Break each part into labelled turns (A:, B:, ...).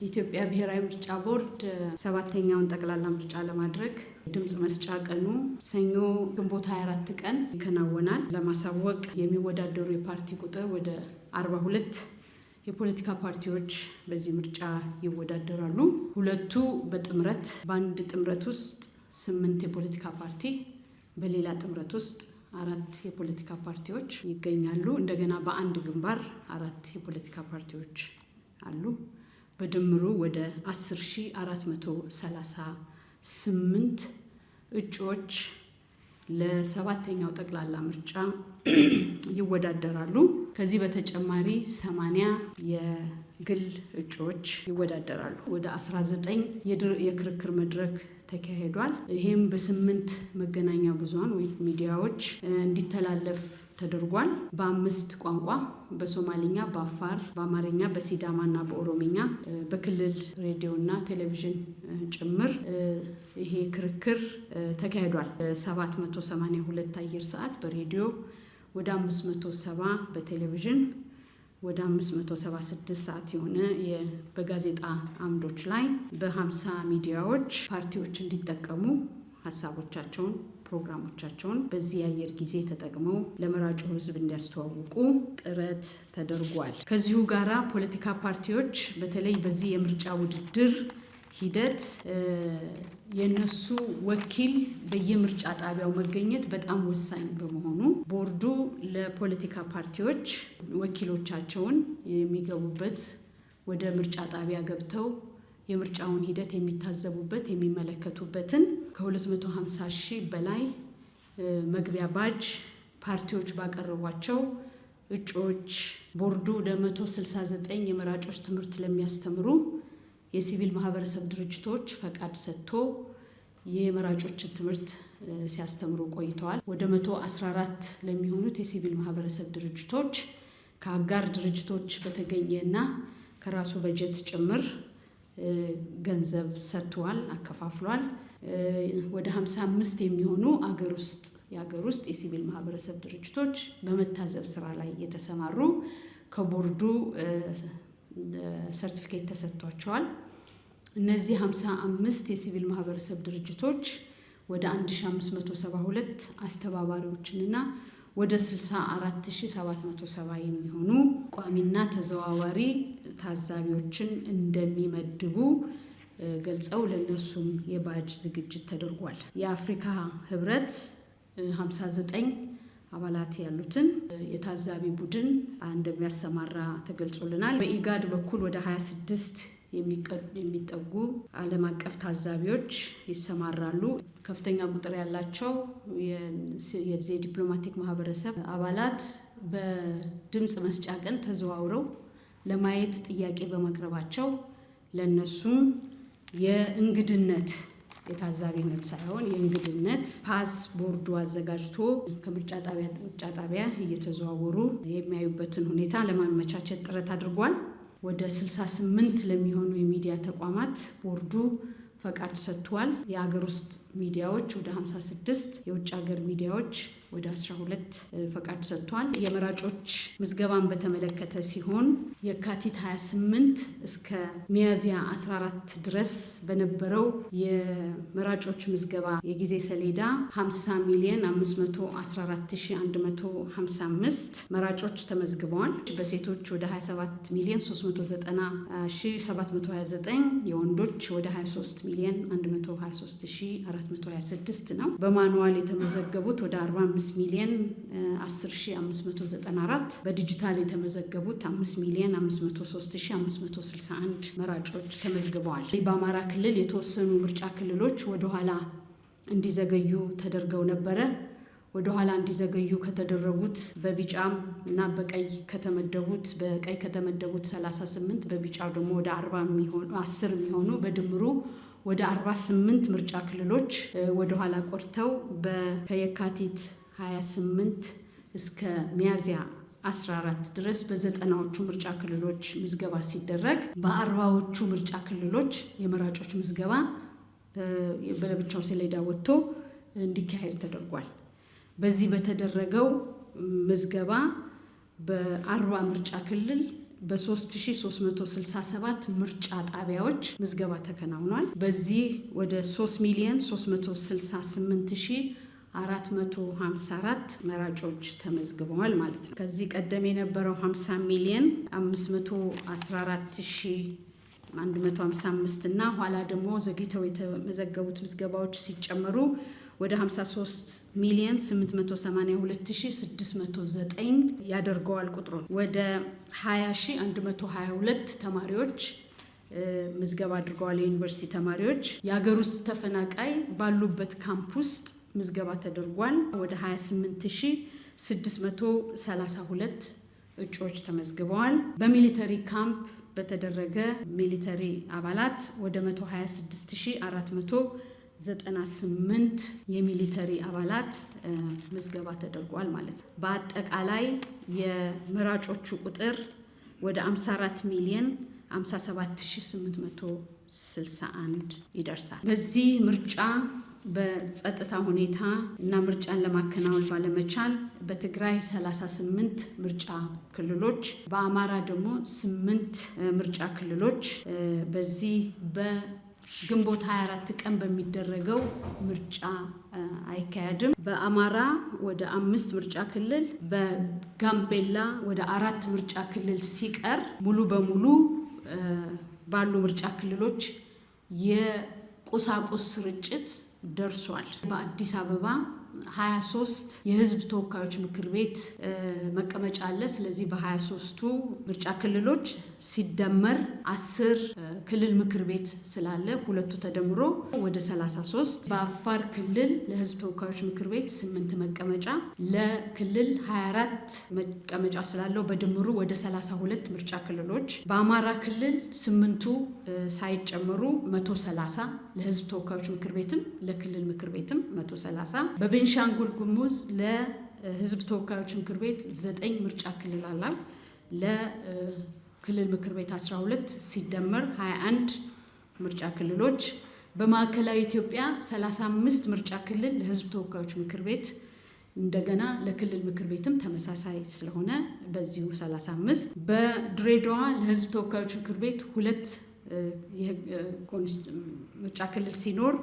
A: የኢትዮጵያ ብሔራዊ ምርጫ ቦርድ ሰባተኛውን ጠቅላላ ምርጫ ለማድረግ ድምጽ መስጫ ቀኑ ሰኞ ግንቦት 24 ቀን ይከናወናል። ለማሳወቅ የሚወዳደሩ የፓርቲ ቁጥር ወደ 42 የፖለቲካ ፓርቲዎች በዚህ ምርጫ ይወዳደራሉ። ሁለቱ በጥምረት በአንድ ጥምረት ውስጥ 8 የፖለቲካ ፓርቲ በሌላ ጥምረት ውስጥ 4 የፖለቲካ ፓርቲዎች ይገኛሉ። እንደገና በአንድ ግንባር 4 የፖለቲካ ፓርቲዎች አሉ። በድምሩ ወደ 10438 እጩዎች ለሰባተኛው ጠቅላላ ምርጫ ይወዳደራሉ። ከዚህ በተጨማሪ 80 የግል እጩዎች ይወዳደራሉ። ወደ 19 የክርክር መድረክ ተካሂዷል። ይሄም በ8 መገናኛ ብዙሃን ወይ ሚዲያዎች እንዲተላለፍ ተደርጓል። በ5 ቋንቋ በሶማሊኛ፣ በአፋር፣ በአማርኛ፣ በሲዳማና በኦሮሚኛ በክልል ሬዲዮና ቴሌቪዥን ጭምር ይሄ ክርክር ተካሂዷል። 782 አየር ሰዓት በሬዲዮ ወደ 570 በቴሌቪዥን ወደ 576 ሰዓት የሆነ በጋዜጣ አምዶች ላይ በ50 ሚዲያዎች ፓርቲዎች እንዲጠቀሙ ሀሳቦቻቸውን ፕሮግራሞቻቸውን በዚህ የአየር ጊዜ ተጠቅመው ለመራጩ ሕዝብ እንዲያስተዋውቁ ጥረት ተደርጓል። ከዚሁ ጋራ ፖለቲካ ፓርቲዎች በተለይ በዚህ የምርጫ ውድድር ሂደት የነሱ ወኪል በየምርጫ ጣቢያው መገኘት በጣም ወሳኝ በመሆኑ ቦርዱ ለፖለቲካ ፓርቲዎች ወኪሎቻቸውን የሚገቡበት ወደ ምርጫ ጣቢያ ገብተው የምርጫውን ሂደት የሚታዘቡበት የሚመለከቱበትን ከ250 ሺህ በላይ መግቢያ ባጅ ፓርቲዎች ባቀረቧቸው እጩዎች ቦርዱ ለ169 የመራጮች ትምህርት ለሚያስተምሩ የሲቪል ማህበረሰብ ድርጅቶች ፈቃድ ሰጥቶ የመራጮች ትምህርት ሲያስተምሩ ቆይተዋል። ወደ 114 ለሚሆኑት የሲቪል ማህበረሰብ ድርጅቶች ከአጋር ድርጅቶች በተገኘና ከራሱ በጀት ጭምር ገንዘብ ሰጥቷል፣ አከፋፍሏል። ወደ 55 የሚሆኑ የአገር ውስጥ የሲቪል ማህበረሰብ ድርጅቶች በመታዘብ ስራ ላይ የተሰማሩ ከቦርዱ ሰርቲፊኬት ተሰጥቷቸዋል። እነዚህ 55 የሲቪል ማህበረሰብ ድርጅቶች ወደ 1572 አስተባባሪዎችንና ወደ 64770 የሚሆኑ ቋሚና ተዘዋዋሪ ታዛቢዎችን እንደሚመድቡ ገልጸው ለነሱም የባጅ ዝግጅት ተደርጓል። የአፍሪካ ህብረት 59 አባላት ያሉትን የታዛቢ ቡድን እንደሚያሰማራ ተገልጾልናል። በኢጋድ በኩል ወደ 26 የሚጠጉ ዓለም አቀፍ ታዛቢዎች ይሰማራሉ። ከፍተኛ ቁጥር ያላቸው የዲፕሎማቲክ ማህበረሰብ አባላት በድምጽ መስጫ ቀን ተዘዋውረው ለማየት ጥያቄ በማቅረባቸው ለነሱም የእንግድነት የታዛቢነት ሳይሆን የእንግድነት ፓስ ቦርዱ አዘጋጅቶ ከምርጫ ጣቢያ እየተዘዋወሩ የሚያዩበትን ሁኔታ ለማመቻቸት ጥረት አድርጓል። ወደ 68 ለሚሆኑ የሚዲያ ተቋማት ቦርዱ ፈቃድ ሰጥቷል። የሀገር ውስጥ ሚዲያዎች ወደ 56፣ የውጭ ሀገር ሚዲያዎች ወደ 12 ፈቃድ ሰጥቷል። የመራጮች ምዝገባን በተመለከተ ሲሆን የካቲት 28 እስከ ሚያዝያ 14 ድረስ በነበረው የመራጮች ምዝገባ የጊዜ ሰሌዳ 50,514,155 መራጮች ተመዝግበዋል። በሴቶች ወደ 27,390,729፣ የወንዶች ወደ 23,123,426 ነው። በማኑዋል የተመዘገቡት ወደ 45,010,594፣ በዲጂታል የተመዘገቡት 5,503,561 መራጮች ተመዝግበዋል። በአማራ ክልል የተወሰኑ ምርጫ ክልሎች ወደኋላ እንዲዘገዩ ተደርገው ነበረ። ወደኋላ እንዲዘገዩ ከተደረጉት በቢጫም እና በቀይ ከተመደቡት 38 በቢጫው ደግሞ ወደ 10 የሚሆኑ በድምሩ ወደ 48 ምርጫ ክልሎች ወደኋላ ቆርተው ከየካቲት 28 እስከ ሚያዝያ 14 ድረስ በ90ዎቹ ምርጫ ክልሎች ምዝገባ ሲደረግ በ40ዎቹ ምርጫ ክልሎች የመራጮች ምዝገባ በለብቻው ሰሌዳ ወጥቶ እንዲካሄድ ተደርጓል። በዚህ በተደረገው ምዝገባ በ40 ምርጫ ክልል በ3367 ምርጫ ጣቢያዎች ምዝገባ ተከናውኗል። በዚህ ወደ 3,368,454 መራጮች ተመዝግበዋል ማለት ነው። ከዚህ ቀደም የነበረው 50,514,155 እና ኋላ ደግሞ ዘግይተው የተመዘገቡት ምዝገባዎች ሲጨመሩ ወደ 53,882,609 ያደርገዋል ቁጥሩን። ወደ 20,122 ተማሪዎች ምዝገባ አድርገዋል። የዩኒቨርሲቲ ተማሪዎች የሀገር ውስጥ ተፈናቃይ ባሉበት ካምፕ ውስጥ ምዝገባ ተደርጓል። ወደ 28,632 እጩዎች ተመዝግበዋል። በሚሊተሪ ካምፕ በተደረገ ሚሊተሪ አባላት ወደ 126,498 የሚሊተሪ አባላት ምዝገባ ተደርጓል ማለት ነው። በአጠቃላይ የመራጮቹ ቁጥር ወደ 54,057,861 ይደርሳል። በዚህ ምርጫ በጸጥታ ሁኔታ እና ምርጫን ለማከናወን ባለመቻል በትግራይ 38 ምርጫ ክልሎች፣ በአማራ ደግሞ 8 ምርጫ ክልሎች በዚህ በግንቦት 24 ቀን በሚደረገው ምርጫ አይካሄድም። በአማራ ወደ 5 ምርጫ ክልል፣ በጋምቤላ ወደ 4 ምርጫ ክልል ሲቀር ሙሉ በሙሉ ባሉ ምርጫ ክልሎች የቁሳቁስ ስርጭት ደርሷል። በአዲስ አበባ 23 የህዝብ ተወካዮች ምክር ቤት መቀመጫ አለ። ስለዚህ በ23ቱ ምርጫ ክልሎች ሲደመር 10 ክልል ምክር ቤት ስላለ ሁለቱ ተደምሮ ወደ 33። በአፋር ክልል ለህዝብ ተወካዮች ምክር ቤት 8 መቀመጫ፣ ለክልል 24 መቀመጫ ስላለው በድምሩ ወደ 32 ምርጫ ክልሎች። በአማራ ክልል 8ቱ ሳይጨመሩ 130 ለህዝብ ተወካዮች ምክር ቤትም ለክልል ምክር ቤትም 130። በቤንሻንጉል ጉሙዝ ለህዝብ ተወካዮች ምክር ቤት 9 ምርጫ ክልል አለ። ለክልል ምክር ቤት 12 ሲደመር 21 ምርጫ ክልሎች። በማዕከላዊ ኢትዮጵያ 35 ምርጫ ክልል ለህዝብ ተወካዮች ምክር ቤት፣ እንደገና ለክልል ምክር ቤትም ተመሳሳይ ስለሆነ በዚሁ 35። በድሬዳዋ ለህዝብ ተወካዮች ምክር ቤት 2 ምርጫ ክልል ሲኖር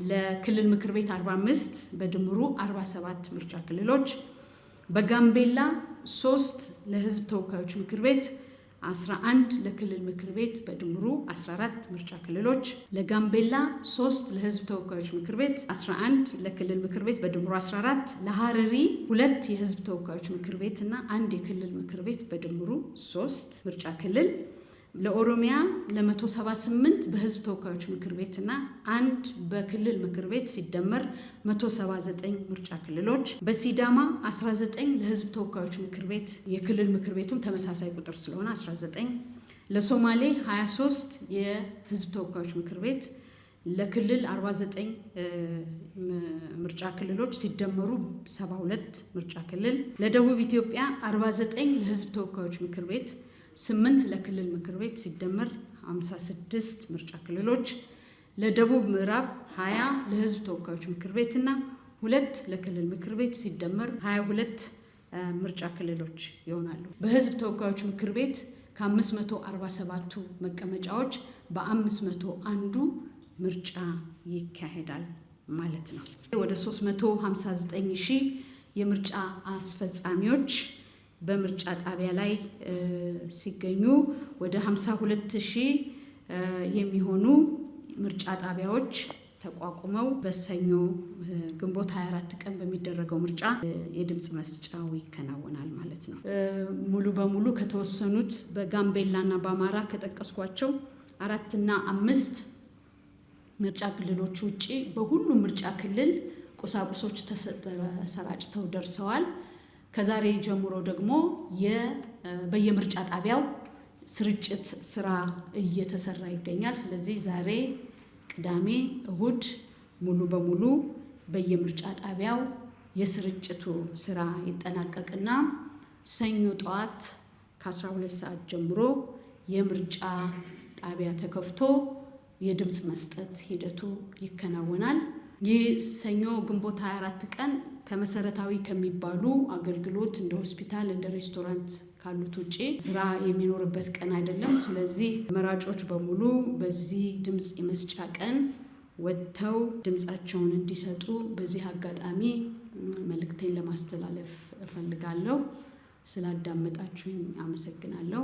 A: ለክልል ምክር ቤት 45 በድምሩ 47 ምርጫ ክልሎች። በጋምቤላ 3 ለህዝብ ተወካዮች ምክር ቤት 11 ለክልል ምክር ቤት በድምሩ 14 ምርጫ ክልሎች። ለጋምቤላ 3 ለህዝብ ተወካዮች ምክር ቤት 11 ለክልል ምክር ቤት በድምሩ 14። ለሐረሪ 2 የህዝብ ተወካዮች ምክር ቤት እና 1 የክልል ምክር ቤት በድምሩ 3 ምርጫ ክልል። ለኦሮሚያ ለ178 በህዝብ ተወካዮች ምክር ቤት እና 1 በክልል ምክር ቤት ሲደመር 179 ምርጫ ክልሎች። በሲዳማ 19 ለህዝብ ተወካዮች ምክር ቤት፣ የክልል ምክር ቤቱም ተመሳሳይ ቁጥር ስለሆነ 19። ለሶማሌ 23 የህዝብ ተወካዮች ምክር ቤት፣ ለክልል 49 ምርጫ ክልሎች ሲደመሩ 72 ምርጫ ክልል። ለደቡብ ኢትዮጵያ 49 ለህዝብ ተወካዮች ምክር ቤት፣ 8 ለክልል ምክር ቤት ሲደመር 56 ምርጫ ክልሎች። ለደቡብ ምዕራብ 20 ለህዝብ ተወካዮች ምክር ቤት እና 2 ለክልል ምክር ቤት ሲደመር 22 ምርጫ ክልሎች ይሆናሉ። በህዝብ ተወካዮች ምክር ቤት ከ547ቱ መቀመጫዎች በ501ዱ ምርጫ ይካሄዳል ማለት ነው። ወደ 359,000 የምርጫ አስፈጻሚዎች በምርጫ ጣቢያ ላይ ሲገኙ ወደ 52,000 የሚሆኑ ምርጫ ጣቢያዎች ተቋቁመው በሰኞ ግንቦት 24 ቀን በሚደረገው ምርጫ የድምጽ መስጫው ይከናወናል ማለት ነው። ሙሉ በሙሉ ከተወሰኑት በጋምቤላና በአማራ ከጠቀስኳቸው 4 እና 5 ምርጫ ክልሎች ውጪ በሁሉም ምርጫ ክልል ቁሳቁሶች ተሰራጭተው ደርሰዋል። ከዛሬ ጀምሮ ደግሞ በየምርጫ ጣቢያው ስርጭት ስራ እየተሰራ ይገኛል። ስለዚህ ዛሬ ቅዳሜ፣ እሁድ ሙሉ በሙሉ በየምርጫ ጣቢያው የስርጭቱ ስራ ይጠናቀቅና ሰኞ ጠዋት ከ12 ሰዓት ጀምሮ የምርጫ ጣቢያ ተከፍቶ የድምጽ መስጠት ሂደቱ ይከናወናል። ይህ ሰኞ ግንቦት 24 ቀን ከመሰረታዊ ከሚባሉ አገልግሎት እንደ ሆስፒታል፣ እንደ ሬስቶራንት ካሉት ውጪ ስራ የሚኖርበት ቀን አይደለም። ስለዚህ መራጮች በሙሉ በዚህ ድምጽ የመስጫ ቀን ወጥተው ድምጻቸውን እንዲሰጡ በዚህ አጋጣሚ መልእክቴን ለማስተላለፍ እፈልጋለሁ። ስላዳመጣችሁኝ አመሰግናለሁ።